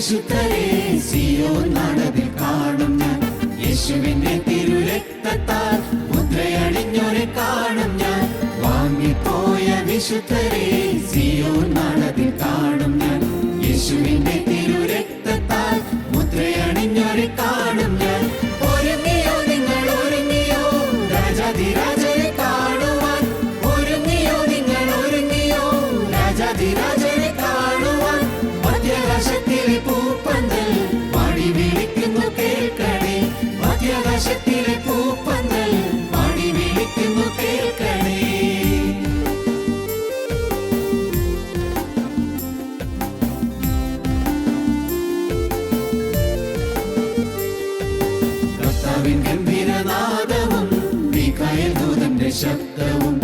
വിശുദ്ധരെ സിയോൻ നാടതിൽ കാണും ഞാൻ. യേശുവിന്റെ തിരുരക്തത്താൽ മുദ്രയണിഞ്ഞോരെ കാണും ഞാൻ. വാങ്ങിപ്പോയ വിശുദ്ധരെ സിയോൻ നാടതിൽ കാണും ഞാൻ. യേശുവിന്റെ തിരുരക്തത്താൽ മുദ്രയണിഞ്ഞോരെ കാണും ഞാൻ. ഒരുങ്ങിയോ നിങ്ങൾ, ഒരുങ്ങിയോ രാജാധിരാജനെ കാണുവാൻ. ഒരുങ്ങിയോ നിങ്ങൾ, ഒരുങ്ങിയോ രാജാധിരാജനെ കാണുവാൻ. മധ്യാകാശത്തിലെ പൂപ്പന്തൽ പാടി വിളിക്കുന്നു കേൾക്കണേ. മധ്യാകാശത്തിലെ പൂപ്പന്തൽ പാടി വിളിക്കുന്നു കേൾക്കണേ. കർത്താവിൻ ഗംഭീരനാദവും മീഖായേൽ ദൂതന്റെ ശബ്ദവും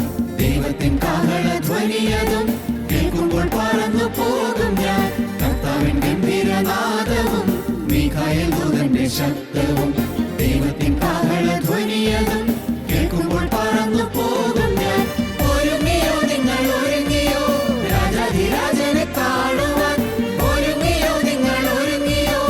ദൈവത്തിൻ കാഹളധ്വനിയതും കേൾക്കുമ്പോൾ പറന്നു പോകും ഞാൻ. കർത്താവിൻ ഗംഭീരനാദവും മീഖായേൽ ദൂതന്റെ ശബ്ദവും ദൈവത്തിൻ കാഹളധ്വനിയതും കേൾക്കുമ്പോൾ പറന്നു പോകും ഞാൻ. ഒരുങ്ങിയോ നിങ്ങൾ, ഒരുങ്ങിയോ രാജാധിരാജനെ കാണുവാൻ. ഒരുങ്ങിയോ നിങ്ങൾ, ഒരുങ്ങിയോ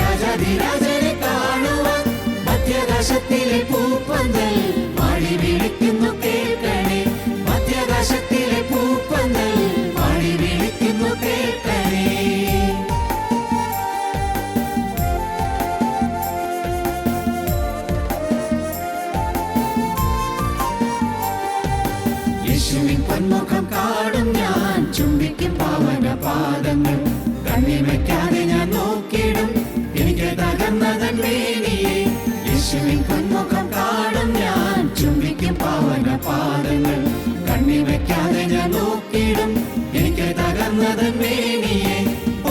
രാജാധിരാജനെ കാണുവാൻ. മധ്യാകാശത്തിലെ പൂപ്പന്തൽ പാടി വിളിക്കുന്നു കേൾക്കണേ. മധ്യാകാശത്തിലെ പൂപ്പന്തൽ പാടി വിളിക്കുന്നു കേൾക്കണേ. യേശുവിൻ പൊന്മുഖം കാണും ഞാൻ. ചുംബിക്കും പാവന പാദങ്ങൾ കണ്ണിമയ്ക്കാതെ ഞാൻ നോക്കിയിടും എനിക്ക് തകർന്നതൻ മേനിയെ. യേശുവിൻ പൊന്മുഖം കാണും ഞാൻ. ചുംബിക്കും പാവന പാദങ്ങൾ കണ്ണിമയ്ക്കാതെ ഞാൻ നോക്കിയിടും എനിക്ക് തകർന്നതൻ മേനിയെ.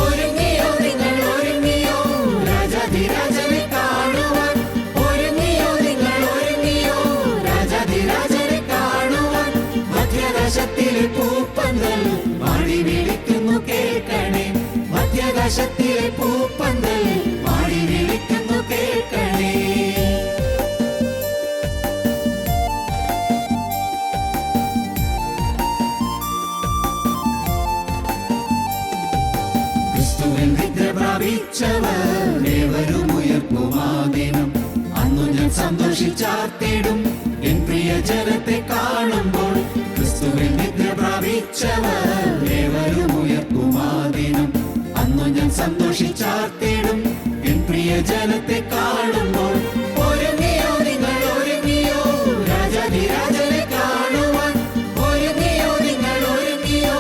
ഒരുങ്ങിയോ നിങ്ങൾ, ഒരുങ്ങിയോ രാജാധിരാജനെ കാണുവാൻ. ഒരുങ്ങിയോ നിങ്ങൾ, ഒരുങ്ങിയോ രാജാധിരാജനെ കാണുവാൻ. മധ്യാകാശത്തിലെ പൂപ്പന്തൽ പാടി വിളിക്കുന്നു കേൾക്കണേ. മധ്യാകാശത്തിലെ പൂപ്പന്തൽ പാടി വിളിക്കുന്നു കേൾക്കണേ. ക്രിസ്തുവിൽ നിദ്ര പ്രാപിച്ചവർ ഏവരും ഉയർപ്പുമാദിനം. അന്നു ഞാൻ സന്തോഷിച്ചാർത്തിടും എൻ പ്രിയ ജനത്തെ കാണുമ്പോൾ. ക്രിസ്തുവിൽ നിദ്ര പ്രാപിച്ചവർ ഏവരും ഉയർപ്പുമാദിനം. അന്നു ഞാൻ സന്തോഷിച്ചാർത്തിടും എൻ പ്രിയ ജനത്തെ കാണുമ്പോൾ. ഒരുങ്ങിയോ നിങ്ങൾ, ഒരുങ്ങിയോ രാജാധിരാജനെ കാണുവാൻ. ഒരുങ്ങിയോ നിങ്ങൾ, ഒരുങ്ങിയോ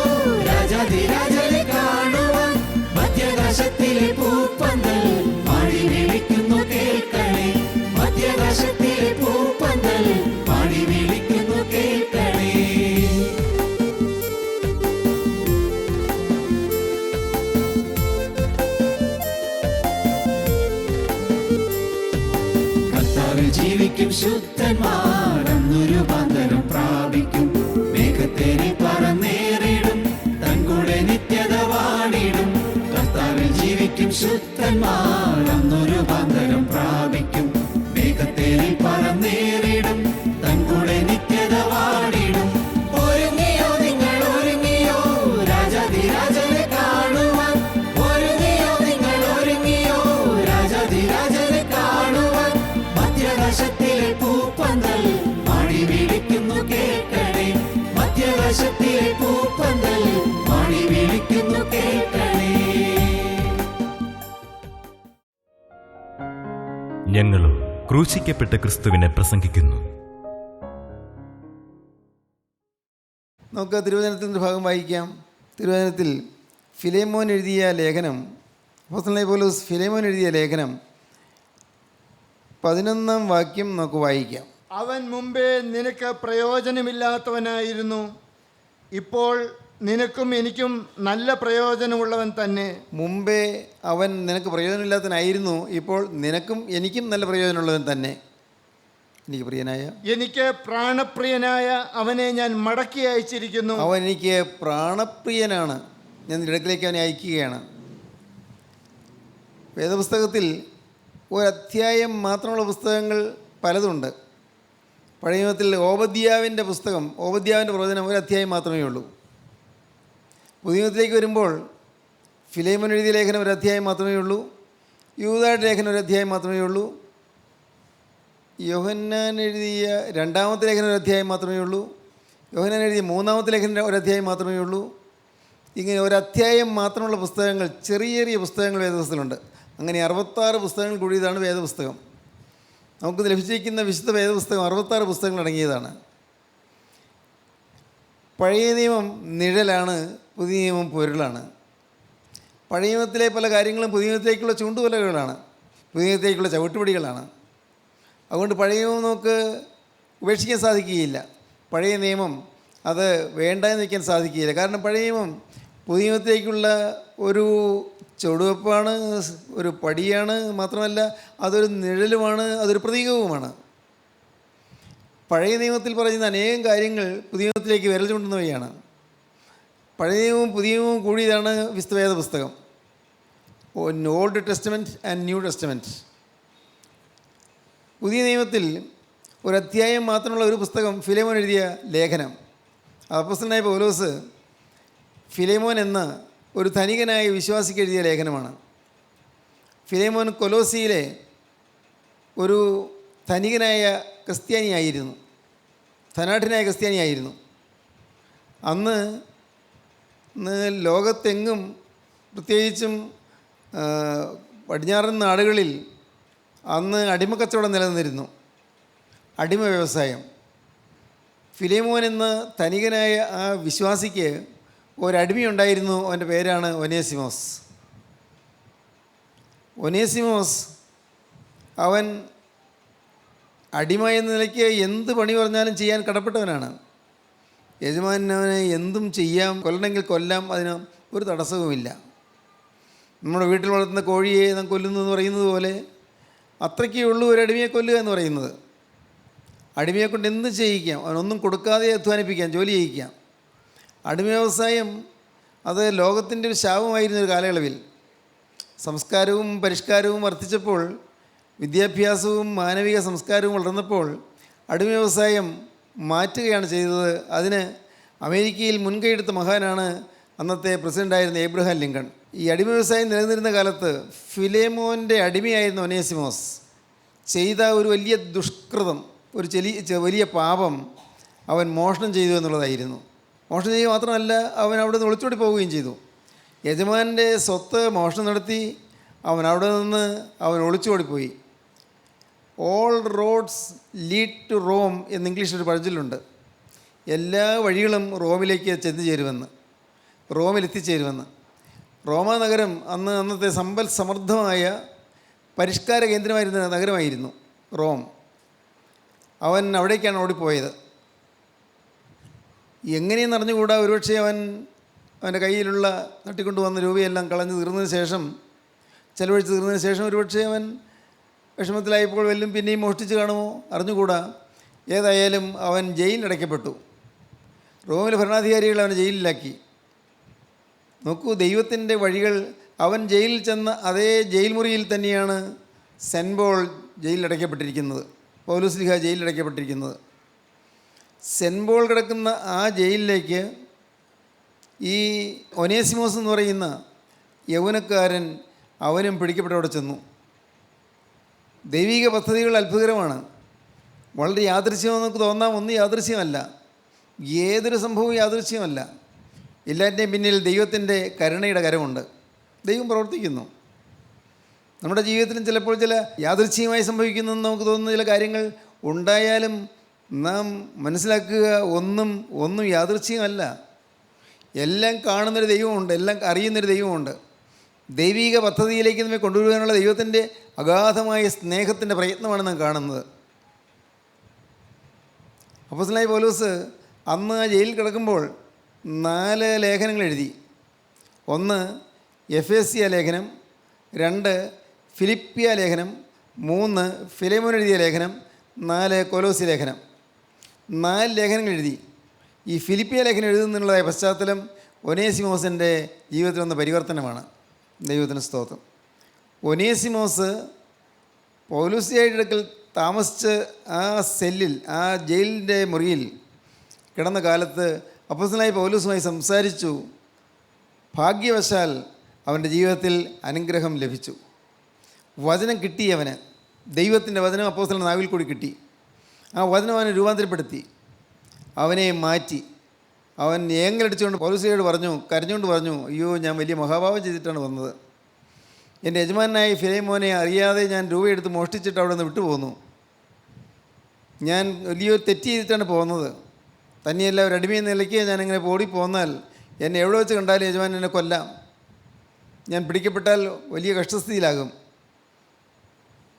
രാജാധിരാജനെ കാണുവാൻ. മധ്യാകാശത്തിലെ പൂപ്പന്തൽ പാടി വിളിക്കുന്നു കേൾക്കണേ. മധ്യാകാശത്തിലെ പൂപ്പന്തൽ പാടി വിളിക്കുന്നു കേൾക്കണേ. കർത്താവിൽ ജീവിക്കും ശുദ്ധന്മാർ അന്നു രൂപാന്തരം പ്രാപിക്കും. മേഘത്തേരി പറന്നേറിടും തൻകൂടെ നിത്യത വാണിടും. കർത്താവിൽ ജീവിക്കും ശുദ്ധന്മാർ അന്നു രൂപാന്തരം പ്രാപിക്കും. മേഘത്തേരി പറന്നേറിടും തൻകൂടെ നിത്യത വാണിടും. ഒരുങ്ങിയോ നിങ്ങൾ, ഒരുങ്ങിയോ രാജാധിരാജനെ കാണുവാൻ. ഒരുങ്ങിയോ നിങ്ങൾ, ഒരുങ്ങിയോ രാജാധിരാജനെ കാണുവാൻ. മധ്യാകാശത്തിലെ പൂപ്പന്തൽ പാടി വിളിക്കുന്നു കേൾക്കണേ. മധ്യാകാശത്തിലെ പൂപ്പന്തൽ പാടി വിളിക്കുന്നു കേൾക്കണേ. ഞങ്ങളോ ക്രൂശിക്കപ്പെട്ട ക്രിസ്തുവിനെ പ്രസംഗിക്കുന്നു. നമുക്ക് തിരുവചനത്തിൻ്റെ ഭാഗം വായിക്കാം. തിരുവചനത്തിൽ ഫിലേമോൻ എഴുതിയ ലേഖനം, അപ്പോസ്തലനായ പൗലോസ് ഫിലേമോൻ എഴുതിയ ലേഖനം 11-ാം വാക്യം നമുക്ക് വായിക്കാം. അവൻ മുമ്പേ നിനക്ക് പ്രയോജനമില്ലാത്തവനായിരുന്നു, ഇപ്പോൾ നിനക്കും എനിക്കും നല്ല പ്രയോജനമുള്ളവൻ തന്നെ. മുമ്പേ അവൻ നിനക്ക് പ്രയോജനമില്ലാത്തവനായിരുന്നു, ഇപ്പോൾ നിനക്കും എനിക്കും നല്ല പ്രയോജനമുള്ളവൻ തന്നെ. എനിക്ക് പ്രിയനായ, എനിക്ക് പ്രാണപ്രിയനായ അവനെ ഞാൻ മടക്കി അയച്ചിരിക്കുന്നു. അവൻ എനിക്ക് പ്രാണപ്രിയനാണ്, ഞാൻ നിന്റെ അടുക്കലേക്ക് അവനെ അയക്കുകയാണ്. വേദപുസ്തകത്തിൽ ഒരധ്യായം മാത്രമുള്ള പുസ്തകങ്ങൾ പലതുണ്ട്. പഴയ നിയമത്തിൽ ഓബദ്യാവിൻ്റെ പുസ്തകം, ഓബദ്യാവിൻ്റെ പ്രവചനം ഒരു അധ്യായം മാത്രമേ ഉള്ളൂ. പുതിയ നിയമത്തിലേക്ക് വരുമ്പോൾ ഫിലേമോൻ എഴുതിയ ലേഖനം ഒരു അധ്യായം മാത്രമേ ഉള്ളൂ. യൂദായുടെ ലേഖനം ഒരു അധ്യായം മാത്രമേ ഉള്ളൂ. യോഹന്നാൻ എഴുതിയ രണ്ടാമത്തെ ലേഖനം ഒരു അധ്യായം മാത്രമേ ഉള്ളൂ. യോഹന്നാൻ എഴുതിയ മൂന്നാമത്തെ ലേഖനം ഒരു അധ്യായം മാത്രമേ ഉള്ളൂ. ഇങ്ങനെ ഒരധ്യായം മാത്രമുള്ള പുസ്തകങ്ങൾ, ചെറിയ ചെറിയ പുസ്തകങ്ങൾ വേദപുസ്തകത്തിലുണ്ട്. അങ്ങനെ 66 പുസ്തകങ്ങൾ കൂടിയതാണ് വേദപുസ്തകം. നമുക്ക് ലഭിച്ചിരിക്കുന്ന വിശുദ്ധ വേദപുസ്തകം 66 പുസ്തകങ്ങൾ അടങ്ങിയതാണ്. പഴയ നിയമം നിഴലാണ്, പുതിയ നിയമം പൊരുളാണ്. പഴയ നിയമത്തിലെ പല കാര്യങ്ങളും പുതിയ നിയമത്തിലേക്കുള്ള ചൂണ്ടുവലകളാണ്, പുതിയ നിയമത്തിലേക്കുള്ള ചവിട്ടുപടികളാണ്. അതുകൊണ്ട് പഴയ നിയമം നമുക്ക് ഉപേക്ഷിക്കാൻ സാധിക്കുകയില്ല. പഴയ നിയമം അത് വേണ്ട എന്ന് വയ്ക്കാൻ സാധിക്കുകയില്ല. കാരണം പഴയ നിയമം പുതിയ നിയമത്തിലേക്കുള്ള ഒരു ചുവടുവെപ്പാണ്, ഒരു പടിയാണ്. മാത്രമല്ല അതൊരു നിഴലുമാണ്, അതൊരു പ്രതീകവുമാണ്. പഴയ നിയമത്തിൽ പറയുന്ന അനേകം കാര്യങ്ങൾ പുതിയ നിയമത്തിലേക്ക് വിരൽ ചൂണ്ടുന്നവയാണ്. പഴയ നിയമവും പുതിയ നിയമവും കൂടിയതാണ് വിശുദ്ധ വേദ പുസ്തകം. Old testament and new testament. പുതിയ നിയമത്തിൽ ഒരു അധ്യായം മാത്രമുള്ള ഒരു പുസ്തകം ഫിലേമോൻ എഴുതിയ ലേഖനം. അപ്പോസ്തലനായ പൗലോസ് ഫിലേമോൻ എന്ന ഒരു ധനികനായ വിശ്വാസിക്ക് എഴുതിയ ലേഖനമാണ്. ഫിലേമോൻ കൊലോസിയിലെ ഒരു ധനികനായ ക്രിസ്ത്യാനിയായിരുന്നു, ധനാഢ്യനായ ക്രിസ്ത്യാനിയായിരുന്നു. അന്ന് ലോകത്തെങ്ങും, പ്രത്യേകിച്ചും പടിഞ്ഞാറൻ നാടുകളിൽ അന്ന് അടിമക്കച്ചവടം നിലനിന്നിരുന്നു, അടിമ വ്യവസായം. ഫിലേമോൻ എന്ന ധനികനായ ആ വിശ്വാസിക്ക് ഒരടിമയുണ്ടായിരുന്നു. അവൻ്റെ പേരാണ് ഒനേസിമോസ്. ഒനേസിമോസ് അവൻ അടിമ എന്ന നിലയ്ക്ക് എന്ത് പണി പറഞ്ഞാലും ചെയ്യാൻ കടപ്പെട്ടവനാണ്. യജമാനൻ അവനെ എന്തും ചെയ്യാം, കൊല്ലണമെങ്കിൽ കൊല്ലാം, അതിന് ഒരു തടസ്സവുമില്ല. നമ്മുടെ വീട്ടിൽ വളർത്തുന്ന കോഴിയെ നാം കൊല്ലുന്നു എന്ന് പറയുന്നത് പോലെ അത്രയ്ക്കേ ഉള്ളൂ ഒരു അടിമയെ കൊല്ലുക എന്ന് പറയുന്നത്. അടിമയെ കൊണ്ട് എന്ത് ചെയ്യിക്കാം, അവനൊന്നും കൊടുക്കാതെ അധ്വാനിപ്പിക്കാം, ജോലി ചെയ്യിക്കാം. അടിമ വ്യവസായം അത് ലോകത്തിൻ്റെ ഒരു ശാപമായിരുന്ന ഒരു കാലയളവിൽ സംസ്കാരവും പരിഷ്കാരവും വർദ്ധിച്ചപ്പോൾ, വിദ്യാഭ്യാസവും മാനവിക സംസ്കാരവും വളർന്നപ്പോൾ അടിമ വ്യവസായം മാറ്റുകയാണ് ചെയ്തത്. അതിന് അമേരിക്കയിൽ മുൻകൈയെടുത്ത മഹാനാണ് അന്നത്തെ പ്രസിഡൻ്റായിരുന്ന ഏബ്രഹാം ലിങ്കൺ. ഈ അടിമ വ്യവസായം നിലനിന്നിരുന്ന കാലത്ത് ഫിലേമോൻ്റെ അടിമയായിരുന്ന ഒനേസിമോസ് ചെയ്ത ഒരു വലിയ ദുഷ്കൃതം, ഒരു വലിയ പാപം അവൻ മോഷണം ചെയ്തു എന്നുള്ളതായിരുന്നു. മോഷണം ചെയ്യുക മാത്രമല്ല, അവൻ അവിടെ നിന്ന് ഒളിച്ചോടി പോവുകയും ചെയ്തു. യജമാൻ്റെ സ്വത്ത് മോഷണം നടത്തി അവൻ അവിടെ നിന്ന് ഒളിച്ചോടിപ്പോയി. All roads lead to Rome എന്ന് ഇംഗ്ലീഷിലൊരു പഴഞ്ചൊല്ലുണ്ട്. എല്ലാ വഴികളും റോമിലേക്ക് ചെന്നു ചേരുമെന്ന്, റോമിലെത്തിച്ചേരുമെന്ന്. റോമാ നഗരം അന്നത്തെ സമ്പൽ സമൃദ്ധമായ പരിഷ്കാര കേന്ദ്രമായിരുന്ന നഗരമായിരുന്നു റോം. അവൻ അവിടേക്കാണ് ഓടിപ്പോയത്. എങ്ങനെയെന്ന് അറിഞ്ഞുകൂടാ, ഒരുപക്ഷെ അവൻ്റെ കയ്യിലുള്ള തട്ടിക്കൊണ്ടുവന്ന രൂപയെല്ലാം കളഞ്ഞു തീർന്നതിന് ശേഷം, ചെലവഴിച്ച് തീർന്നതിന് ശേഷം ഒരുപക്ഷെ അവൻ വിഷമത്തിലായപ്പോൾ വല്ലതും പിന്നെയും മോഷ്ടിച്ച് കാണുമോ, അറിഞ്ഞുകൂടാ. ഏതായാലും അവൻ ജയിലിലടയ്ക്കപ്പെട്ടു. റോമിലെ ഭരണാധികാരികൾ അവനെ ജയിലിലാക്കി. നോക്കൂ, ദൈവത്തിൻ്റെ വഴികൾ. അവൻ ജയിലിൽ ചെന്ന അതേ ജയിൽ മുറിയിൽ തന്നെയാണ് സെൻറ്റ് പോൾ ജയിലിലടയ്ക്കപ്പെട്ടിരിക്കുന്നത്, പൗലോസ്ലീഹ ജയിലിലടയ്ക്കപ്പെട്ടിരിക്കുന്നത്. സെൻറ്റ് പോൾ കിടക്കുന്ന ആ ജയിലിലേക്ക് ഈ ഒനേസിമോസ് എന്ന് പറയുന്ന യൗവനക്കാരൻ അവനും പിടിക്കപ്പെട്ടവിടെ ചെന്നു. ദൈവിക പദ്ധതികൾ അത്ഭുതകരമാണ്. വളരെ യാദൃശ്യമെന്ന് നമുക്ക് തോന്നാം. ഒന്നും യാദൃശ്യമല്ല, ഏതൊരു സംഭവവും യാദൃശ്യമല്ല. എല്ലാറ്റിൻ്റെയും പിന്നിൽ ദൈവത്തിൻ്റെ കരുണയുടെ കരമുണ്ട്. ദൈവം പ്രവർത്തിക്കുന്നു. നമ്മുടെ ജീവിതത്തിലും ചിലപ്പോൾ ചില യാദൃശ്ചികമായി സംഭവിക്കുന്നെന്ന് നമുക്ക് തോന്നുന്ന ചില കാര്യങ്ങൾ ഉണ്ടായാലും നാം മനസ്സിലാക്കുക, ഒന്നും യാദൃശ്ചികമല്ല. എല്ലാം കാണുന്നൊരു ദൈവമുണ്ട്, എല്ലാം അറിയുന്നൊരു ദൈവമുണ്ട്. ദൈവിക പദ്ധതിയിലേക്ക് നമ്മെ കൊണ്ടുവരുവാനുള്ള ദൈവത്തിൻ്റെ അഗാധമായ സ്നേഹത്തിൻ്റെ പ്രയത്നമാണ് നാം കാണുന്നത്. അപ്പോസ്തലനായ പൗലോസ് അന്ന് ആ ജയിലിൽ കിടക്കുമ്പോൾ 4 ലേഖനങ്ങൾ എഴുതി. 1 എഫേസ്യ ലേഖനം, 2 ഫിലിപ്പിയ ലേഖനം, 3 ഫിലേമോൻ എഴുതിയ ലേഖനം, 4 കൊലോസി ലേഖനം. 4 ലേഖനങ്ങൾ എഴുതി. ഈ ഫിലിപ്പിയ ലേഖനം എഴുതുന്നതിനുള്ളതായ പശ്ചാത്തലം ഒനേസിമോസിൻ്റെ ജീവിതത്തിൽ വന്ന പരിവർത്തനമാണ്. ദൈവത്തിന് സ്തോത്രം. ഒനേസിമോസ് പൗലോസിയുടെ അടുക്കൽ താമസിച്ച് ആ സെല്ലിൽ, ആ ജയിലിൻ്റെ മുറിയിൽ കിടന്ന കാലത്ത് അപ്പോസ്തലനായ പൗലോസുമായി സംസാരിച്ചു. ഭാഗ്യവശാൽ അവൻ്റെ ജീവിതത്തിൽ അനുഗ്രഹം ലഭിച്ചു. വചനം കിട്ടി, അവന് ദൈവത്തിൻ്റെ വചനം അപ്പോസ്തലൻ്റെ നാവിൽ കൂടി കിട്ടി. ആ വചനം അവനെ രൂപാന്തരപ്പെടുത്തി, അവനെ മാറ്റി. അവൻ ഏങ്ങലടിച്ചുകൊണ്ട് പൗലോസിനോട് പറഞ്ഞു, കരഞ്ഞുകൊണ്ട് പറഞ്ഞു, അയ്യോ, ഞാൻ വലിയ മഹാഭാവം ചെയ്തിട്ടാണ് വന്നത്. എൻ്റെ യജമാനായ ഫിലേമോനെ അറിയാതെ ഞാൻ രൂപയെടുത്ത് മോഷ്ടിച്ചിട്ട് അവിടെ നിന്ന് വിട്ടുപോന്നു. ഞാൻ വലിയൊരു തെറ്റ് ചെയ്തിട്ടാണ് പോകുന്നത്. തന്നെയല്ല, ഒരു അടിമയെന്ന നിലയ്ക്ക് ഞാനിങ്ങനെ ഓടിപ്പോന്നാൽ എന്നെ എവിടെ വെച്ച് കണ്ടാലും യജമാൻ എന്നെ കൊല്ലാം. ഞാൻ പിടിക്കപ്പെട്ടാൽ വലിയ കഷ്ടസ്ഥിതിയിലാകും.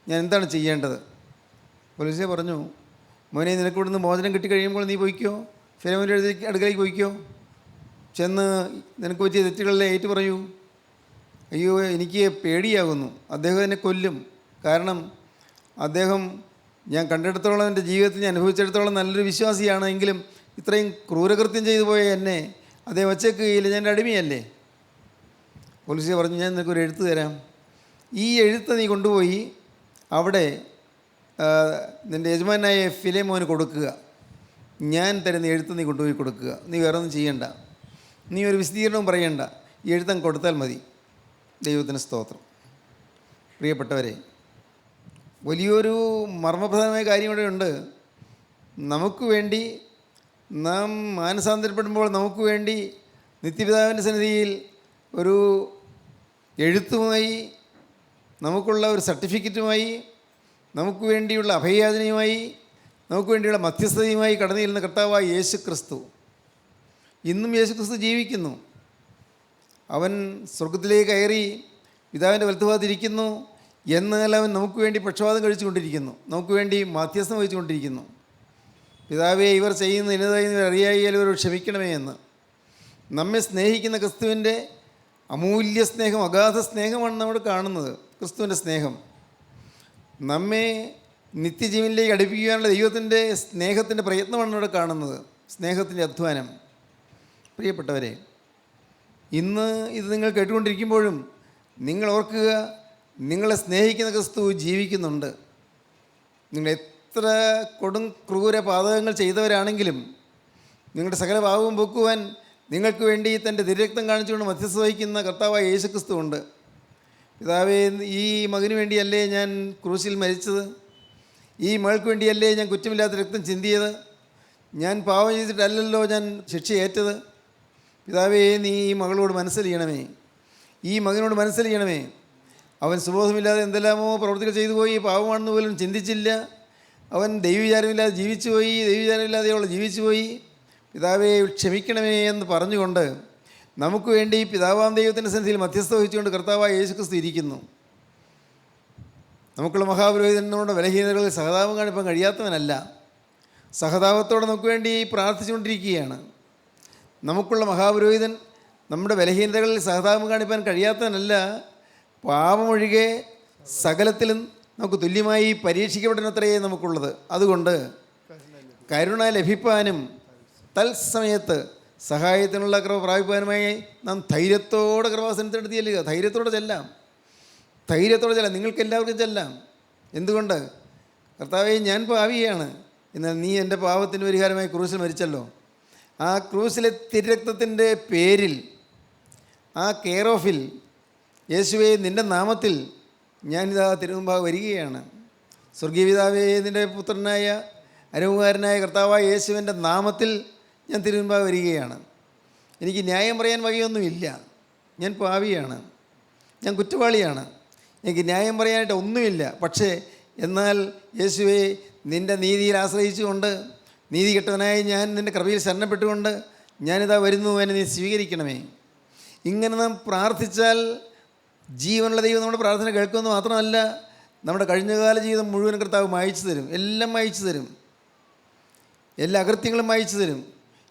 ഞാൻ എന്താണ് ചെയ്യേണ്ടത്? പോലീസെ പറഞ്ഞു, മോനെ, നിനക്ക് ഇവിടുന്ന് മോചനം കിട്ടിക്കഴിയുമ്പോൾ നീ പോയിക്കോ, ഫിലേമോൻ്റെ അടുക്കലേക്ക് പോയിക്കോ, ചെന്ന് നിനക്ക് പറ്റിയ തെറ്റുകളിലെ ഏറ്റു പറയൂ. അയ്യോ, എനിക്ക് പേടിയാകുന്നു, അദ്ദേഹം എന്നെ കൊല്ലും. കാരണം അദ്ദേഹം ഞാൻ കണ്ടെടുത്തോളം എൻ്റെ ജീവിതത്തിൽ ഞാൻ അനുഭവിച്ചെടുത്തോളം നല്ലൊരു വിശ്വാസിയാണ്. എങ്കിലും ഇത്രയും ക്രൂരകൃത്യം ചെയ്തു പോയ എന്നെ അദ്ദേഹം വച്ചേക്കുകയില്ല, ഞാൻ എൻ്റെ അടിമയല്ലേ. പോലീസ് പറഞ്ഞു, ഞാൻ നിനക്കൊരു എഴുത്ത് തരാം. ഈ എഴുത്ത് നീ കൊണ്ടുപോയി അവിടെ നിൻ്റെ യജമാനായ ഫിലേമോന് കൊടുക്കുക. ഞാൻ തരുന്ന എഴുത്ത് നീ കൊണ്ടുപോയി കൊടുക്കുക. നീ വേറെ ഒന്നും ചെയ്യണ്ട, നീ ഒരു വിശദീകരണവും പറയണ്ട, ഈ എഴുത്തം കൊടുത്താൽ മതി. ദൈവത്തിന് സ്തോത്രം. പ്രിയപ്പെട്ടവരെ, വലിയൊരു മർമ്മപ്രധാനമായ കാര്യം ഇവിടെ ഉണ്ട്. നമുക്ക് വേണ്ടി നാം മാനസാന്തരപ്പെടുമ്പോൾ നമുക്ക് വേണ്ടി നിത്യപിതാവിൻ്റെ സന്നിധിയിൽ ഒരു എഴുത്തുമായി, നമുക്കുള്ള ഒരു സർട്ടിഫിക്കറ്റുമായി, നമുക്ക് വേണ്ടിയുള്ള അഭയയാചനയുമായി, നമുക്ക് വേണ്ടിയുള്ള മധ്യസ്ഥതയുമായി കടന്നു ചെല്ലുന്ന കർത്താവായ യേശു ക്രിസ്തു. ഇന്നും യേശു ക്രിസ്തു ജീവിക്കുന്നു. അവൻ സ്വർഗത്തിലേക്ക് കയറി പിതാവിൻ്റെ വലത്തുഭാഗത്തിരിക്കുന്നു. എന്നാൽ അവൻ നമുക്ക് വേണ്ടി പക്ഷപാതം കഴിച്ചുകൊണ്ടിരിക്കുന്നു, നമുക്ക് വേണ്ടി മധ്യസ്ഥം വഹിച്ചുകൊണ്ടിരിക്കുന്നു. പിതാവേ, ഇവർ ചെയ്യുന്ന ഇന്നതായി അറിയായാലും ഇവർ ക്ഷമിക്കണമേ എന്ന്. നമ്മെ സ്നേഹിക്കുന്ന ക്രിസ്തുവിൻ്റെ അമൂല്യ സ്നേഹം, അഗാധ സ്നേഹമാണ് നമ്മൾ കാണുന്നത്. ക്രിസ്തുവിൻ്റെ സ്നേഹം നമ്മെ നിത്യജീവനിലേക്ക് അടുപ്പിക്കാനുള്ള ദൈവത്തിൻ്റെ സ്നേഹത്തിൻ്റെ പ്രയത്നമാണ് ഇവിടെ കാണുന്നത്, സ്നേഹത്തിൻ്റെ അധ്വാനം. പ്രിയപ്പെട്ടവരെ, ഇന്ന് ഇത് നിങ്ങൾ കേട്ടുകൊണ്ടിരിക്കുമ്പോഴും നിങ്ങൾ ഓർക്കുക, നിങ്ങളെ സ്നേഹിക്കുന്ന ക്രിസ്തു ജീവിക്കുന്നുണ്ട്. നിങ്ങൾ എത്ര കൊടും ക്രൂര പാതകങ്ങൾ ചെയ്തവരാണെങ്കിലും നിങ്ങളുടെ സകല പാപവും പൊക്കുവാൻ നിങ്ങൾക്ക് വേണ്ടി തൻ്റെ തിരരക്തം കാണിച്ചുകൊണ്ട് മധ്യസ്ഥ വഹിക്കുന്ന കർത്താവായ യേശു ക്രിസ്തു ഉണ്ട്. പിതാവേ, ഈ മകന് വേണ്ടിയല്ലേ ഞാൻ ക്രൂശിൽ മരിച്ചത്, ഈ മകൾക്ക് വേണ്ടിയല്ലേ ഞാൻ കുറ്റമില്ലാത്ത രക്തം ചിന്തിയത്, ഞാൻ പാവം ചെയ്തിട്ടല്ലല്ലോ ഞാൻ ശിക്ഷയേറ്റത്. പിതാവേ, നീ ഈ മകളോട് മനസ്സലിയണമേ, ഈ മകനോട് മനസ്സലിയണമേ. അവൻ സുബോധമില്ലാതെ എന്തെല്ലാമോ പ്രവൃത്തികൾ ചെയ്തു പോയി, പാവമാണെന്ന് പോലും ചിന്തിച്ചില്ല. അവൻ ദൈവവിചാരമില്ലാതെ ജീവിച്ചു പോയി, ദൈവവിചാരമില്ലാതെ അവൾ ജീവിച്ചു പോയി. പിതാവേ, ക്ഷമിക്കണമേ എന്ന് പറഞ്ഞുകൊണ്ട് നമുക്ക് വേണ്ടി പിതാവാം ദൈവത്തിൻ്റെ സന്നിധിയിൽ മധ്യസ്ഥ വഹിച്ചുകൊണ്ട് കർത്താവായ യേശുക്രിസ്തു ഇരിക്കുന്നു. നമുക്കുള്ള മഹാപുരോഹിതനോട് ബലഹീനതകളിൽ സഹതാപം കാണിപ്പാൻ കഴിയാത്തവനല്ല, സഹതാപത്തോടെ നമുക്ക് വേണ്ടി പ്രാർത്ഥിച്ചുകൊണ്ടിരിക്കുകയാണ്. നമുക്കുള്ള മഹാപുരോഹിതൻ നമ്മുടെ ബലഹീനതകളിൽ സഹതാപം കാണിപ്പാൻ കഴിയാത്തവനല്ല, പാപമൊഴികെ സകലത്തിലും നമുക്ക് തുല്യമായി പരീക്ഷിക്കപ്പെടുന്നത്രയേ നമുക്കുള്ളത്. അതുകൊണ്ട് കരുണ ലഭിപ്പാനും തത്സമയത്ത് സഹായത്തിനുള്ള കൃപ പ്രാപിപ്പാനുമായി നാം ധൈര്യത്തോടെ കൃപാസനത്തിനടുത്ത് ചെല്ലുക. ധൈര്യത്തോടെ ചെല്ലാം, ധൈര്യത്തോടെ ചെല്ലാം. നിങ്ങൾക്ക് എല്ലാവർക്കും ചെല്ലാം. എന്തുകൊണ്ട്? കർത്താവേ, ഞാൻ പാപിയാണ്, എന്നാൽ നീ എൻ്റെ പാപത്തിന് പരിഹാരമായി ക്രൂശിൽ മരിച്ചല്ലോ. ആ ക്രൂശിലെ തിരുരക്തത്തിൻ്റെ പേരിൽ, ആ കെയർ ഓഫിൽ, യേശുവേ, നിൻ്റെ നാമത്തിൽ ഞാനിതാ തിരുമുമ്പാകെ വരികയാണ്. സ്വർഗീയ പിതാവേ, നിൻ്റെ പുത്രനായ അനുപകാരനായ കർത്താവായ യേശുവിൻ്റെ നാമത്തിൽ ഞാൻ തിരുമുമ്പാകെ വരികയാണ്. എനിക്ക് ന്യായം പറയാൻ വകയൊന്നുമില്ല. ഞാൻ പാപിയാണ്, ഞാൻ കുറ്റവാളിയാണ്, എനിക്ക് ന്യായം പറയാനായിട്ട് ഒന്നുമില്ല. പക്ഷേ എന്നാൽ യേശുവേ, നിൻ്റെ നീതിയിൽ ആശ്രയിച്ചുകൊണ്ട്, നീതി കെട്ടവനായി ഞാൻ നിൻ്റെ കൃപയിൽ ശരണപ്പെട്ടുകൊണ്ട് ഞാനിതാ വരുന്നു, എന്നെ നീ സ്വീകരിക്കണമേ. ഇങ്ങനെ നാം പ്രാർത്ഥിച്ചാൽ ജീവനുള്ള ദൈവം നമ്മുടെ പ്രാർത്ഥന കേൾക്കുമെന്ന് മാത്രമല്ല, നമ്മുടെ കഴിഞ്ഞകാല ജീവിതം മുഴുവൻ കർത്താവ് മായിച്ചു തരും. എല്ലാം മായിച്ചു തരും, എല്ലാ അകൃത്യങ്ങളും മായിച്ചു തരും.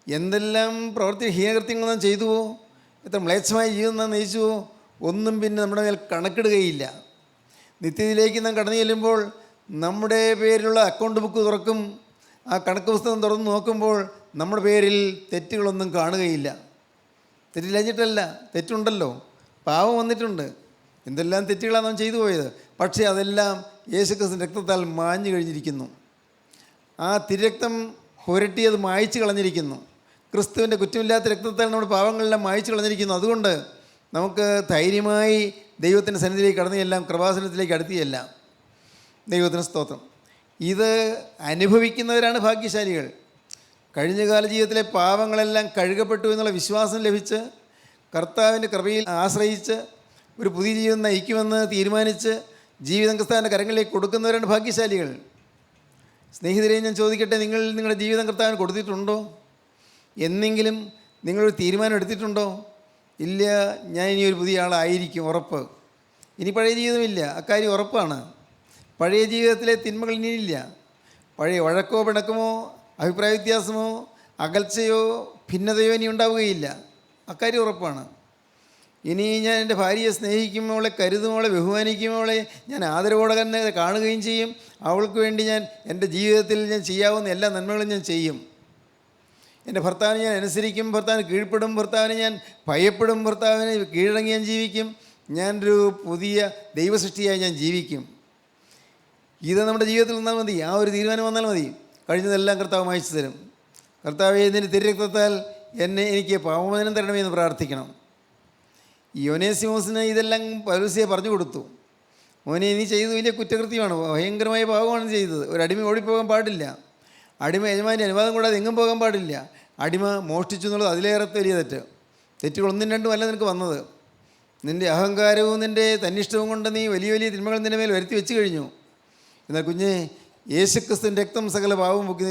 എന്തെല്ലാം ഹീനകൃത്യങ്ങൾ നാം ചെയ്തുവോ, എത്ര മ്ലേച്ഛമായ ജീവിതം നാം നയിച്ചുവോ, ഒന്നും പിന്നെ നമ്മുടെ മേൽ കണക്കിടുകയില്ല. നിത്യതയിലേക്ക് നാം കടന്നു ചെല്ലുമ്പോൾ നമ്മുടെ പേരിലുള്ള അക്കൗണ്ട് ബുക്ക് തുറക്കും. ആ കണക്ക് പുസ്തകം തുറന്ന് നോക്കുമ്പോൾ നമ്മുടെ പേരിൽ തെറ്റുകളൊന്നും കാണുകയില്ല. തെറ്റില്ലഞ്ഞിട്ടല്ല, തെറ്റുണ്ടല്ലോ, പാവം വന്നിട്ടുണ്ട്, എന്തെല്ലാം തെറ്റുകളാണ് നാം ചെയ്തു പോയത്. പക്ഷേ അതെല്ലാം യേശുക്രിസ്തുവിൻ്റെ രക്തത്താൽ മാഞ്ഞു കഴിഞ്ഞിരിക്കുന്നു. ആ തിരുരക്തം പുരട്ടിയത് മായ്ച്ചു കളഞ്ഞിരിക്കുന്നു. ക്രിസ്തുവിൻ്റെ കുറ്റമില്ലാത്ത രക്തത്താൽ നമ്മുടെ പാവങ്ങളെല്ലാം മായ്ച്ചു കളഞ്ഞിരിക്കുന്നു. അതുകൊണ്ട് നമുക്ക് ധൈര്യമായി ദൈവത്തിൻ്റെ സന്നിധിയിലേക്ക് കടന്നുചെല്ലാം, കൃപാസനത്തിലേക്ക് അടുത്തുചെല്ലാം. ദൈവത്തിന് സ്തോത്രം. ഇത് അനുഭവിക്കുന്നവരാണ് ഭാഗ്യശാലികൾ. കഴിഞ്ഞകാല ജീവിതത്തിലെ പാപങ്ങളെല്ലാം കഴുകപ്പെട്ടു എന്നുള്ള വിശ്വാസം ലഭിച്ച് കർത്താവിൻ്റെ കൃപയിൽ ആശ്രയിച്ച് ഒരു പുതിയ ജീവിതം നയിക്കുമെന്ന് തീരുമാനിച്ച് ജീവിതം കർത്താവിൻ്റെ കരങ്ങളിലേക്ക് കൊടുക്കുന്നവരാണ് ഭാഗ്യശാലികൾ. സ്നേഹിതരെ, ഞാൻ ചോദിക്കട്ടെ, നിങ്ങൾ നിങ്ങളുടെ ജീവിതം കർത്താവിന് കൊടുത്തിട്ടുണ്ടോ? എന്നെങ്കിലും നിങ്ങളൊരു തീരുമാനം എടുത്തിട്ടുണ്ടോ? ഇല്ല, ഞാൻ ഇനി ഒരു പുതിയ ആളായിരിക്കും, ഉറപ്പ്. ഇനി പഴയ ജീവിതമില്ല, അക്കാര്യം ഉറപ്പാണ്. പഴയ ജീവിതത്തിലെ തിന്മകൾ ഇനിയില്ല. പഴയ വഴക്കോ പിണക്കമോ അഭിപ്രായ വ്യത്യാസമോ അകൽച്ചയോ ഭിന്നതയോ ഇനി ഉണ്ടാവുകയില്ല, അക്കാര്യം ഉറപ്പാണ്. ഇനി ഞാൻ എൻ്റെ ഭാര്യയെ സ്നേഹിക്കുമോളെ, കരുതുമോളെ, ബഹുമാനിക്കുമോളെ ഞാൻ ആദരവോടെ തന്നെ കാണുകയും ചെയ്യും. അവൾക്ക് വേണ്ടി ഞാൻ എൻ്റെ ജീവിതത്തിൽ ഞാൻ ചെയ്യാവുന്ന എല്ലാ നന്മകളും ഞാൻ ചെയ്യും. എൻ്റെ ഭർത്താവിനെ ഞാൻ അനുസരിക്കും, ഭർത്താവിന് കീഴ്പ്പെടും, ഭർത്താവിനെ ഞാൻ ഭയപ്പെടും, ഭർത്താവിന് കീഴടങ്ങി ഞാൻ ജീവിക്കും. ഞാനൊരു പുതിയ ദൈവസൃഷ്ടിയായി ഞാൻ ജീവിക്കും. ഇത് നമ്മുടെ ജീവിതത്തിൽ വന്നാൽ മതി, ആ ഒരു തീരുമാനം വന്നാൽ മതി. കഴിഞ്ഞതെല്ലാം കർത്താവ് മായ്ച്ചു തരും. കർത്താവേ, ഇതിൻ്റെ തിരുരക്തത്താൽ എനിക്ക് പാപമോചനം തരണമെന്ന് പ്രാർത്ഥിക്കണം. യോനേസിമോസിന് ഇതെല്ലാം പൗലോസിയെ പറഞ്ഞു കൊടുത്തു. മോനെ, നീ ചെയ്തത് വലിയ കുറ്റകൃത്യമാണ്, ഭയങ്കരമായ പാപമാണ് ചെയ്തത്. ഒരു അടിമ ഓടിപ്പോകാൻ പാടില്ല, അടിമ യജമാൻ്റെ അനുവാദം കൂടാതെ എങ്ങും പോകാൻ പാടില്ല, അടിമ മോഷ്ടിച്ചു എന്നുള്ളത് അതിലേറെ വലിയ തെറ്റുകൾ ഒന്നും രണ്ടും അല്ല നിനക്ക് വന്നത്. നിൻ്റെ അഹങ്കാരവും നിൻ്റെ തന്നിഷ്ടവും കൊണ്ട് നീ വലിയ വലിയ തിന്മകൾ നിൻ്റെ മേൽ വരുത്തി വെച്ച് കഴിഞ്ഞു. എന്നാൽ കുഞ്ഞെ, യേശുക്രിസ്തുവിൻ്റെ രക്തം സകല പാപവും പൊക്കി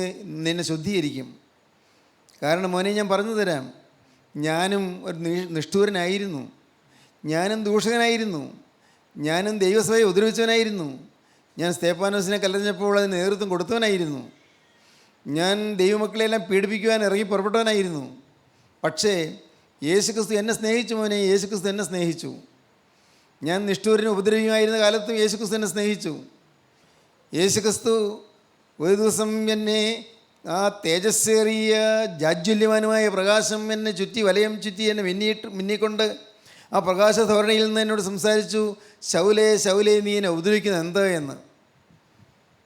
നിന്നെ ശുദ്ധീകരിക്കും. കാരണം മോനെ, ഞാൻ പറഞ്ഞു തരാം, ഞാനും ഒരു നിഷ്ഠൂരനായിരുന്നു, ഞാനും ദൂഷകനായിരുന്നു, ഞാനും ദൈവസഭയെ ഉപദ്രവിച്ചവനായിരുന്നു, ഞാൻ സ്തേഫാനോസിനെ കല്ലെറിഞ്ഞപ്പോൾ അതിന് നേതൃത്വം കൊടുത്തവനായിരുന്നു, ഞാൻ ദൈവമക്കളെല്ലാം പീഡിപ്പിക്കുവാൻ ഇറങ്ങി പുറപ്പെട്ടവനായിരുന്നു. പക്ഷേ യേശുക്രിസ്തു എന്നെ സ്നേഹിച്ചു മോനെ, യേശുക്രിസ്തു എന്നെ സ്നേഹിച്ചു. ഞാൻ നിഷ്ഠൂരനും ഉപദ്രവിയുമായിരുന്ന കാലത്തും യേശുക്രിസ്തു എന്നെ സ്നേഹിച്ചു. യേശുക്രിസ്തു ഒരു ദിവസം എന്നെ ആ തേജസ്സേറിയ ജാജ്വല്യമാനുമായ പ്രകാശം എന്നെ ചുറ്റി, വലയം ചുറ്റി എന്നെ മിന്നിക്കൊണ്ട് ആ പ്രകാശ ധോരണയിൽ നിന്ന് എന്നോട് സംസാരിച്ചു, ശൗലേ ശൗലേ, നീ എന്നെ ഉപദ്രവിക്കുന്നത് എന്ത് എന്ന്.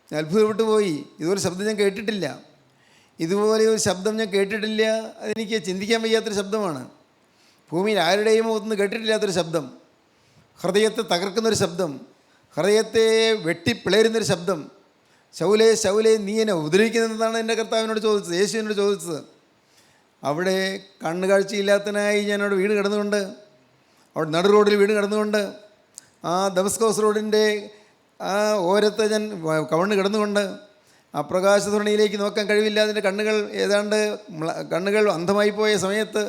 ഞാൻ അത്ഭുതപ്പെട്ടു പോയി. ഇതുപോലെ ശബ്ദം ഞാൻ കേട്ടിട്ടില്ല, ഇതുപോലെ ഒരു ശബ്ദം ഞാൻ കേട്ടിട്ടില്ല. അതെനിക്ക് ചിന്തിക്കാൻ വയ്യാത്തൊരു ശബ്ദമാണ്. ഭൂമിയിൽ ആരുടെയും മുഖത്തുനിന്ന് കേട്ടിട്ടില്ലാത്തൊരു ശബ്ദം, ഹൃദയത്തെ തകർക്കുന്നൊരു ശബ്ദം, ഹൃദയത്തെ വെട്ടിപ്പിളരുന്നൊരു ശബ്ദം. ശൗലേ ശൗലേ, നീ എന്നെ ഉപദ്രവിക്കുന്നതെന്നാണ് എൻ്റെ കർത്താവിനോട് ചോദിച്ചത്, യേശുവിനോട് ചോദിച്ചത്. അവിടെ കണ്ണുകാഴ്ചയില്ലാത്തനായി ഞാൻ അവിടെ വീട് കിടന്നുകൊണ്ട്, അവിടെ നടു റോഡിൽ വീട് കിടന്നുകൊണ്ട്, ആ ദമസ്കോസ് റോഡിൻ്റെ ആ ഓരത്തെ ഞാൻ കവണ്ണ് കിടന്നുകൊണ്ട്, ആ പ്രകാശധോരണിയിലേക്ക് നോക്കാൻ കഴിവില്ലാതെ എൻ്റെ കണ്ണുകൾ അന്ധമായി പോയ സമയത്ത്,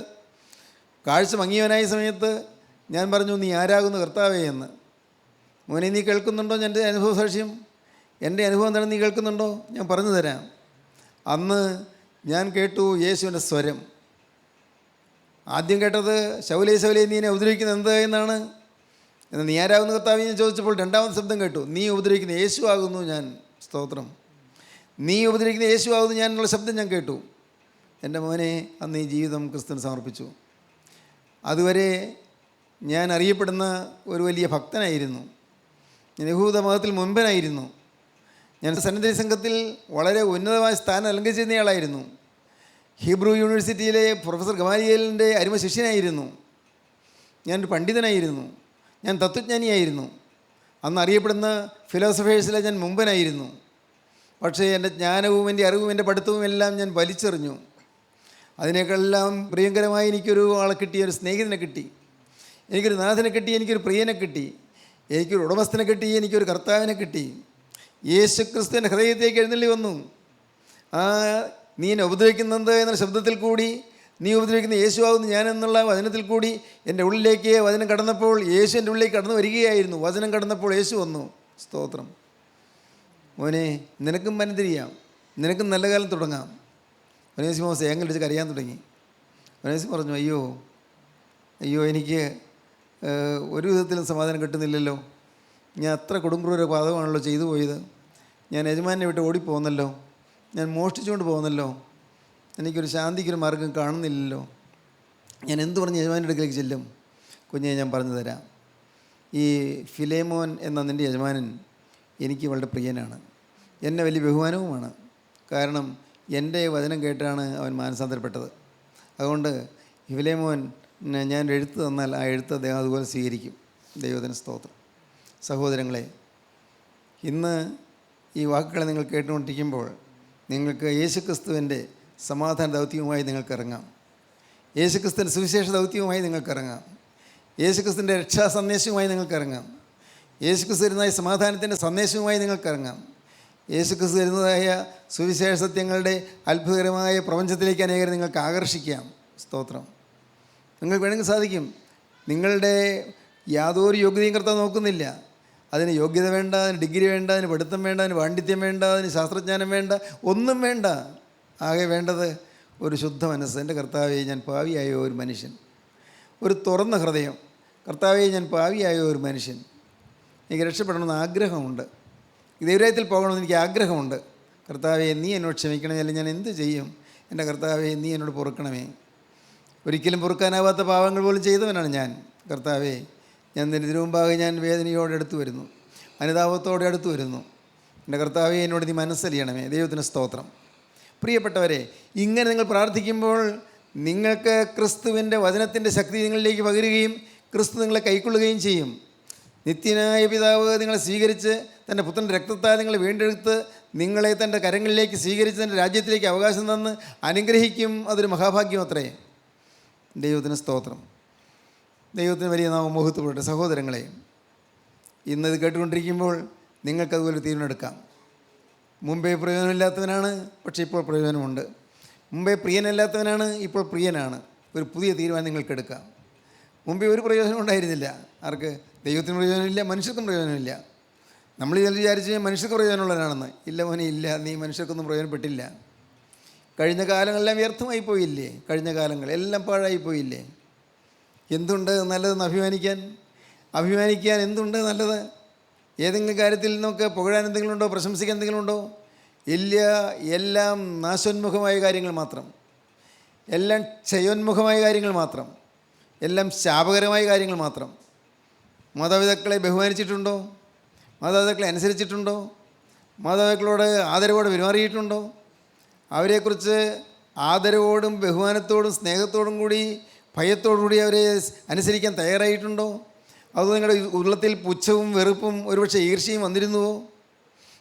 കാഴ്ച മങ്ങിയവനായ സമയത്ത് ഞാൻ പറഞ്ഞു, നീ ആരാകുന്നു കർത്താവേ എന്ന്. മോനെ, നീ കേൾക്കുന്നുണ്ടോ എൻ്റെ അനുഭവ സാക്ഷ്യം? എൻ്റെ അനുഭവം എന്താണെന്ന് നീ കേൾക്കുന്നുണ്ടോ? ഞാൻ പറഞ്ഞു തരാം. അന്ന് ഞാൻ കേട്ടു യേശുവിൻ്റെ സ്വരം. ആദ്യം കേട്ടത് ശൗലേ ശൗലേ, നീ എന്നെ ഉപദ്രവിക്കുന്നത് എന്ത് എന്നാണ്. എന്നാൽ നീ ആരാകുന്ന കർത്താവ് ഞാൻ ചോദിച്ചപ്പോൾ രണ്ടാമത്തെ ശബ്ദം കേട്ടു, നീ ഉപദ്രവിക്കുന്ന യേശു ആകുന്നു ഞാൻ. സ്തോത്രം. നീ ഉപദ്രവിക്കുന്ന യേശു ആകുന്നു ഞാൻ എന്നുള്ള ശബ്ദം ഞാൻ കേട്ടു. എൻ്റെ മോനെ, അന്ന് ഈ ജീവിതം ക്രിസ്തുവിന് സമർപ്പിച്ചു. അതുവരെ ഞാൻ അറിയപ്പെടുന്ന ഒരു വലിയ ഭക്തനായിരുന്നു. ഞാൻ യഹൂദ മതത്തിൽ മുൻപനായിരുന്നു. ഞാൻ സന്നദ്ധ സംഘത്തിൽ വളരെ ഉന്നതമായ സ്ഥാനം അലങ്കരിച്ചിരുന്നയാളായിരുന്നു. ഹീബ്രു യൂണിവേഴ്സിറ്റിയിലെ പ്രൊഫസർ ഗമാലിയേലിൻ്റെ അരുമ ശിഷ്യനായിരുന്നു. ഞാനൊരു പണ്ഡിതനായിരുന്നു. ഞാൻ തത്വജ്ഞാനിയായിരുന്നു. അന്ന് അറിയപ്പെടുന്ന ഫിലോസഫേഴ്സിലെ ഞാൻ മുമ്പനായിരുന്നു. പക്ഷേ എൻ്റെ ജ്ഞാനവും എൻ്റെ അറിവും എൻ്റെ പഠിത്തവും എല്ലാം ഞാൻ വലിച്ചെറിഞ്ഞു. അതിനേക്കാളെല്ലാം പ്രിയങ്കരമായി എനിക്കൊരു ആളെ കിട്ടി, ഒരു സ്നേഹിതനെ കിട്ടി, എനിക്കൊരു നാഥനെ കിട്ടി, എനിക്കൊരു പ്രിയനെ കിട്ടി, എനിക്കൊരു ഉടമസ്ഥനെ കിട്ടി, എനിക്കൊരു കർത്താവിനെ കിട്ടി. യേശുക്രിസ്തുവിൻ്റെ ഹൃദയത്തേക്ക് എഴുന്നള്ളി വന്നു. ആ നീ എന്നെ ഉപദ്രവിക്കുന്നത് എന്നുള്ള ശബ്ദത്തിൽ കൂടി, നീ ഉപദ്രവിക്കുന്ന യേശു ആകുന്നു ഞാൻ എന്നുള്ള വചനത്തിൽ കൂടി എൻ്റെ ഉള്ളിലേക്ക് വചനം കടന്നപ്പോൾ യേശു എൻ്റെ ഉള്ളിലേക്ക് കടന്നു വരികയായിരുന്നു. വചനം കടന്നപ്പോൾ യേശു വന്നു. സ്തോത്രം. മോനെ, നിനക്കും മനതിരിയാം, നിനക്കും നല്ല കാലം തുടങ്ങാം. ഒനേസിമോസ് ഏങ്ങലടിച്ച് കരയാൻ തുടങ്ങി. ഒനേസിമോസ് പറഞ്ഞു, അയ്യോ എനിക്ക് ഒരു വിധത്തിലും സമാധാനം കിട്ടുന്നില്ലല്ലോ. ഞാൻ അത്ര കൊടുങ്ക്രൂര പാതകമാണല്ലോ ചെയ്തു പോയത്. ഞാൻ യജമാനെ വിട്ട് ഓടിപ്പോകുന്നല്ലോ, ഞാൻ മോഷ്ടിച്ചുകൊണ്ട് പോകുന്നല്ലോ, എനിക്കൊരു ശാന്തിക്കൊരു മാർഗം കാണുന്നില്ലല്ലോ. ഞാൻ എന്തു പറഞ്ഞ് യജമാൻ്റെ അടുക്കലേക്ക് ചെല്ലും? കുഞ്ഞെ, ഞാൻ പറഞ്ഞു തരാം. ഈ ഫിലേമോൻ എന്ന നിൻ്റെ യജമാനൻ എനിക്ക് വളരെ പ്രിയനാണ്, എന്നെ വലിയ ബഹുമാനവുമാണ്. കാരണം എൻ്റെ വചനം കേട്ടാണ് അവൻ മാനസാന്തരപ്പെട്ടത്. അതുകൊണ്ട് ഫിലേമോൻ ഞാൻ എഴുത്ത് തന്നാൽ ആ എഴുത്ത് അദ്ദേഹം അതുപോലെ സ്വീകരിക്കും. ദൈവത്തിന് സ്തോത്രം. സഹോദരങ്ങളെ, ഇന്ന് ഈ വാക്കുകളെ നിങ്ങൾ കേട്ടുകൊണ്ടിരിക്കുമ്പോൾ നിങ്ങൾക്ക് യേശുക്രിസ്തുവിൻ്റെ സമാധാന ദൗത്യവുമായി നിങ്ങൾക്ക് ഇറങ്ങാം. യേശുക്രിസ്തുവിൻ്റെ സുവിശേഷ ദൗത്യവുമായി നിങ്ങൾക്ക് ഇറങ്ങാം. യേശുക്രിസ്തുവിൻ്റെ രക്ഷാ സന്ദേശവുമായി നിങ്ങൾക്ക് ഇറങ്ങാം. യേശുക്രിസ്തു വരുന്നതായ സമാധാനത്തിൻ്റെ സന്ദേശവുമായി നിങ്ങൾക്ക് ഇറങ്ങാം. യേശുക്രിസ്തു വരുന്നതായ സുവിശേഷ സത്യങ്ങളുടെ അത്ഭുതകരമായ പ്രപഞ്ചത്തിലേക്ക് അനേകരെ നിങ്ങൾക്ക് ആകർഷിക്കാം. സ്തോത്രം. നിങ്ങൾക്ക് വേണമെങ്കിൽ സാധിക്കും. നിങ്ങളുടെ യാതൊരു യോഗ്യതയും കർത്താവ് നോക്കുന്നില്ല. അതിന് യോഗ്യത വേണ്ട, അതിന് ഡിഗ്രി വേണ്ട, അതിന് പഠിത്തം വേണ്ട, അതിന് പാണ്ഡിത്യം വേണ്ട, അതിന് ശാസ്ത്രജ്ഞാനം വേണ്ട, ഒന്നും വേണ്ട. ആകെ വേണ്ടത് ഒരു ശുദ്ധ മനസ്സ്. എൻ്റെ കർത്താവേ, ഞാൻ പാവിയായ ഒരു മനുഷ്യൻ. ഒരു തുറന്ന ഹൃദയം. കർത്താവേ, ഞാൻ പാവിയായ ഒരു മനുഷ്യൻ. എനിക്ക് രക്ഷപ്പെടണമെന്ന് ആഗ്രഹമുണ്ട്. ദൈവരാജ്യത്തിൽ പോകണമെന്ന് എനിക്ക് ആഗ്രഹമുണ്ട്. കർത്താവേ, നീ എന്നോട് ക്ഷമിക്കണമേ, അല്ലെങ്കിൽ ഞാൻ എന്ത് ചെയ്യും? എൻ്റെ കർത്താവേ, നീ എന്നോട് പൊറുക്കണമേ. ഒരിക്കലും പൊറുക്കാനാവാത്ത പാവങ്ങൾ പോലും ചെയ്തവനാണ് ഞാൻ. കർത്താവേ, ഞാൻ നിൻ്റെ തിരുമുമ്പാകെ ഞാൻ വേദനയോടെ അടുത്ത് വരുന്നു, അനുതാപത്തോടെ അടുത്ത് വരുന്നു. എൻ്റെ കർത്താവേ, എന്നോട് നീ മനസ്സലിയണമേ. ദൈവത്തിന് സ്തോത്രം. പ്രിയപ്പെട്ടവരെ, ഇങ്ങനെ നിങ്ങൾ പ്രാർത്ഥിക്കുമ്പോൾ നിങ്ങൾക്ക് ക്രിസ്തുവിൻ്റെ വചനത്തിൻ്റെ ശക്തി നിങ്ങളിലേക്ക് പകരുകയും ക്രിസ്തു നിങ്ങളെ കൈക്കൊള്ളുകയും ചെയ്യും. നിത്യനായ പിതാവ് നിങ്ങളെ സ്വീകരിച്ച് തൻ്റെ പുത്രൻ്റെ രക്തത്താൽ നിങ്ങളെ വീണ്ടെടുത്ത് നിങ്ങളെ തൻ്റെ കരങ്ങളിലേക്ക് സ്വീകരിച്ച് തൻ്റെ രാജ്യത്തിലേക്ക് അവകാശം തന്ന് അനുഗ്രഹിക്കും. അതൊരു മഹാഭാഗ്യം അത്രേ. ദൈവത്തിന് സ്തോത്രം. ദൈവത്തിന് വലിയ നാമം മഹത്വപ്പെടട്ടെ. സഹോദരങ്ങളെ, ഇന്നത് കേട്ടുകൊണ്ടിരിക്കുമ്പോൾ നിങ്ങൾക്കതുപോലെ തീരുമാനമെടുക്കാം. മുമ്പേ പ്രയോജനമില്ലാത്തവനാണ്, പക്ഷേ ഇപ്പോൾ പ്രയോജനമുണ്ട്. മുമ്പേ പ്രിയനല്ലാത്തവനാണ്, ഇപ്പോൾ പ്രിയനാണ്. ഒരു പുതിയ തീരുമാനം നിങ്ങൾക്കെടുക്കാം. മുമ്പേ ഒരു പ്രയോജനം ഉണ്ടായിരുന്നില്ല. ആർക്ക്? ദൈവത്തിന് പ്രയോജനമില്ല, മനുഷ്യർക്കും പ്രയോജനമില്ല. നമ്മൾ വിചാരിച്ച് മനുഷ്യർക്ക് പ്രയോജനമുള്ളവനാണെന്ന്. ഇല്ല മോനെ, ഇല്ല. നീ മനുഷ്യർക്കൊന്നും പ്രയോജനപ്പെട്ടില്ല. കഴിഞ്ഞ കാലങ്ങളെല്ലാം വ്യർത്ഥമായി പോയില്ലേ? കഴിഞ്ഞ കാലങ്ങൾ എല്ലാം പാഴായി പോയില്ലേ? എന്തുണ്ട് നല്ലതെന്ന് അഭിമാനിക്കാൻ എന്തുണ്ട് നല്ലത്? ഏതെങ്കിലും കാര്യത്തിൽ നമുക്ക് പുകഴാൻ എന്തെങ്കിലും ഉണ്ടോ? പ്രശംസിക്കാൻ എന്തെങ്കിലും ഉണ്ടോ? ഇല്ല. എല്ലാം നാശോന്മുഖമായ കാര്യങ്ങൾ മാത്രം, എല്ലാം ക്ഷയോന്മുഖമായ കാര്യങ്ങൾ മാത്രം, എല്ലാം ശാപകരമായ കാര്യങ്ങൾ മാത്രം. മാതാപിതാക്കളെ ബഹുമാനിച്ചിട്ടുണ്ടോ? മാതാപിതാക്കളെ അനുസരിച്ചിട്ടുണ്ടോ? മാതാപിതാക്കളോട് ആദരവോടെ പെരുമാറിയിട്ടുണ്ടോ? അവരെക്കുറിച്ച് ആദരവോടും ബഹുമാനത്തോടും സ്നേഹത്തോടും കൂടി ഭയത്തോടു കൂടി അവരെ അനുസരിക്കാൻ തയ്യാറായിട്ടുണ്ടോ? അത് നിങ്ങളുടെ ഉള്ളത്തിൽ പുച്ഛവും വെറുപ്പും ഒരുപക്ഷെ ഈർഷ്യയും വന്നിരുന്നുവോ?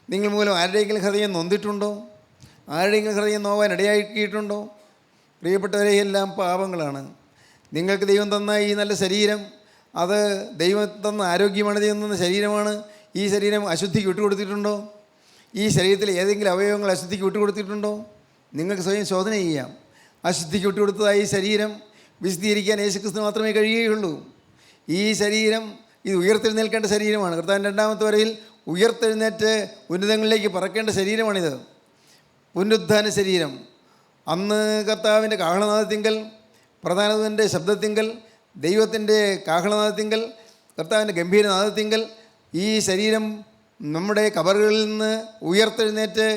നിങ്ങൾ മൂലം ആരുടെയെങ്കിലും ഹൃദയം നൊന്തിട്ടുണ്ടോ? ആരുടെയെങ്കിലും ഹൃദയം നോവാൻ ഇടയാക്കിയിട്ടുണ്ടോ? പ്രിയപ്പെട്ടവരെ, എല്ലാം പാപങ്ങളാണ്. നിങ്ങൾക്ക് ദൈവം തന്ന ഈ നല്ല ശരീരം, അത് ദൈവം തന്ന ആരോഗ്യമാണ്, ദൈവം തന്ന ശരീരമാണ്. ഈ ശരീരം അശുദ്ധിക്ക് വിട്ടുകൊടുത്തിട്ടുണ്ടോ? ഈ ശരീരത്തിലെ ഏതെങ്കിലും അവയവങ്ങൾ അശുദ്ധിക്ക് വിട്ടുകൊടുത്തിട്ടുണ്ടോ? നിങ്ങൾക്ക് സ്വയം ശോധന ചെയ്യാം. അശുദ്ധിക്ക് വിട്ടുകൊടുത്തതായി ഈ ശരീരം വിശദീകരിക്കാൻ യേശുക്രിസ്തു മാത്രമേ കഴിയുകയുള്ളൂ. ഈ ശരീരം ഇത് ഉയർത്തെഴുന്നേൽക്കേണ്ട ശരീരമാണ്. കർത്താവിൻ്റെ രണ്ടാമത്തെ വരവിൽ ഉയർത്തെഴുന്നേറ്റ് ഉന്നതങ്ങളിലേക്ക് പറക്കേണ്ട ശരീരമാണിത്. പുനരുദ്ധാന ശരീരം. അന്ന് കർത്താവിൻ്റെ കാഹളനാദത്തിങ്കൽ, പ്രധാനത്തിൻ്റെ ശബ്ദത്തിങ്കൽ, ദൈവത്തിൻ്റെ കാഹളനാദത്തിങ്കൽ, കർത്താവിൻ്റെ ഗംഭീരനാദത്തിങ്കൽ ഈ ശരീരം നമ്മുടെ കബറുകളിൽ നിന്ന് ഉയർത്തെഴുന്നേറ്റ്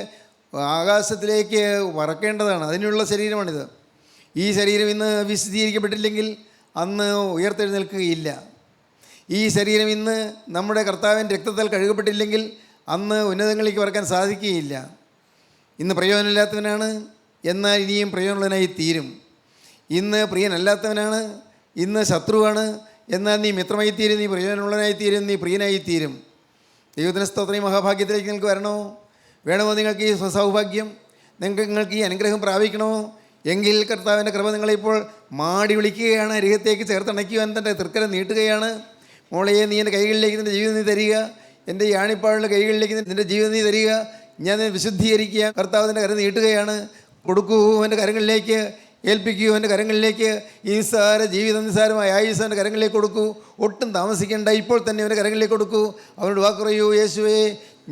ആകാശത്തിലേക്ക് പറക്കേണ്ടതാണ്. അതിനുള്ള ശരീരമാണിത്. ഈ ശരീരം ഇന്ന് വിശദീകരിക്കപ്പെട്ടില്ലെങ്കിൽ അന്ന് ഉയർത്തെഴുന്നേൽക്കുകയില്ല. ഈ ശരീരം ഇന്ന് നമ്മുടെ കർത്താവിൻ്റെ രക്തത്താൽ കഴുകപ്പെട്ടില്ലെങ്കിൽ അന്ന് ഉന്നതങ്ങളിലേക്ക് പറക്കാൻ സാധിക്കുകയില്ല. ഇന്ന് പ്രയോജനമില്ലാത്തവനാണ്, എന്നാൽ ഇനിയും പ്രയോജനമുള്ളവനായി തീരും. ഇന്ന് പ്രിയനല്ലാത്തവനാണ്, ഇന്ന് ശത്രുവാണ്, എന്നാൽ നീ മിത്രമായി തീരും, നീ പ്രയോജനമുള്ളവനായി തീരും, നീ പ്രിയനായി തീരും. ദൈവത്തിന് സ്തോത്രം. ഈ മഹാഭാഗ്യത്തിലേക്ക് നിങ്ങൾക്ക് വേണമോ നിങ്ങൾക്ക് ഈ സൗഭാഗ്യം, നിങ്ങൾക്ക് ഈ അനുഗ്രഹം പ്രാപിക്കണമോ? എങ്കിൽ കർത്താവിൻ്റെ കൃപ നിങ്ങളിപ്പോൾ മാടി വിളിക്കുകയാണ്, അരികത്തേക്ക് ചേർത്തണയ്ക്കുവാൻ തൻ്റെ തൃക്കരം നീട്ടുകയാണ്. മോളെ, നീ എൻ്റെ കൈകളിലേക്ക് നിൻ്റെ ജീവിതം നീ തരിക. എൻ്റെ ഈ ആണിപ്പാടുള്ള കൈകളിലേക്ക് നിൻ്റെ ജീവിതം നീ തരിക. ഞാൻ വിശുദ്ധീകരിക്കുക. കർത്താവ് നിൻ്റെ കരം നീട്ടുകയാണ്. കൊടുക്കൂ എൻ്റെ കരങ്ങളിലേക്ക്, ഏൽപ്പിക്കൂ എൻ്റെ കരങ്ങളിലേക്ക്. ഈ നിസ്സാര ജീവിതം, നിസ്സാരമായ ആയുസ് എൻ്റെ കരങ്ങളിലേക്ക് കൊടുക്കൂ. ഒട്ടും താമസിക്കേണ്ട, ഇപ്പോൾ തന്നെ അവൻ്റെ കരങ്ങളിലേക്ക് കൊടുക്കൂ. അവനോട് വാക്ക് പറയൂ, യേശുവേ,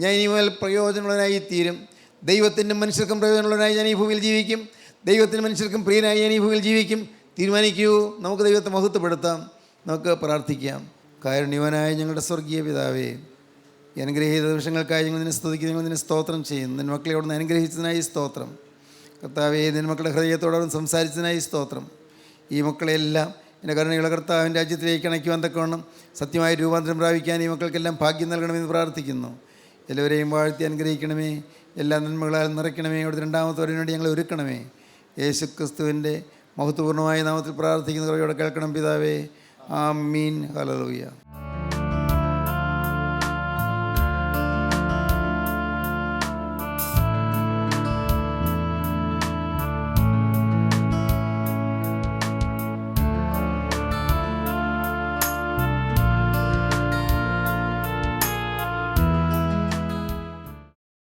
ഞാൻ ഇനി മുതൽ പ്രയോജനമുള്ളവനായി തീരും. ദൈവത്തിൻ്റെ മനുഷ്യർക്കും പ്രയോജനമുള്ളവനായി ഞാൻ ഈ ഭൂമിയിൽ ജീവിക്കും. ദൈവത്തിന് മനുഷ്യർക്കും പ്രിയനായി ഞാൻ ഈ ഭൂമിയിൽ ജീവിക്കും. തീരുമാനിക്കൂ. നമുക്ക് ദൈവത്തെ മഹത്വപ്പെടുത്താം. നമുക്ക് പ്രാർത്ഥിക്കാം. കാരുണ്യവാനായ ഞങ്ങളുടെ സ്വർഗീയ പിതാവേ, ഈ അനുഗ്രഹീത നിമിഷങ്ങൾക്കായി ഞങ്ങൾ നിന്നെ സ്തുതിക്കുന്നു, ഞങ്ങൾ നിന്നെ സ്തോത്രം ചെയ്യുന്നു. നിൻ്റെ മക്കളെ അവിടുന്ന് അനുഗ്രഹിച്ചതിനായി സ്തോത്രം. കർത്താവേ, നിൻ്റെ മക്കളുടെ ഹൃദയത്തോടൊപ്പം സംസാരിച്ചതിനായി സ്തോത്രം. ഈ മക്കളെല്ലാം എൻ്റെ കരുണയുള്ള കർത്താവിൻ്റെ രാജ്യത്തിലേക്ക് അണയ്ക്കുവാൻ തക്കവണ്ണം സത്യമായ രൂപാന്തരം പ്രാപിക്കാൻ ഈ മക്കൾക്കെല്ലാം ഭാഗ്യം നൽകണമെന്ന് പ്രാർത്ഥിക്കുന്നു. എല്ലാവരെയും വാഴ്ത്തി അനുഗ്രഹിക്കണമേ. എല്ലാ നന്മകളാൽ നിറയ്ക്കണമേ. അവിടുത്തെ രണ്ടാമത്തെ വരവിന് വേണ്ടി ഞങ്ങളെ ഒരുക്കണമേ. യേശുക്രിസ്തുവിൻ്റെ മഹത്വപൂർണ്ണമായ നാമത്തിൽ പ്രാർത്ഥിക്കുന്ന കൃപയോടെ കേൾക്കണം പിതാവേ. ആമീൻ. ഹല്ലേലൂയ.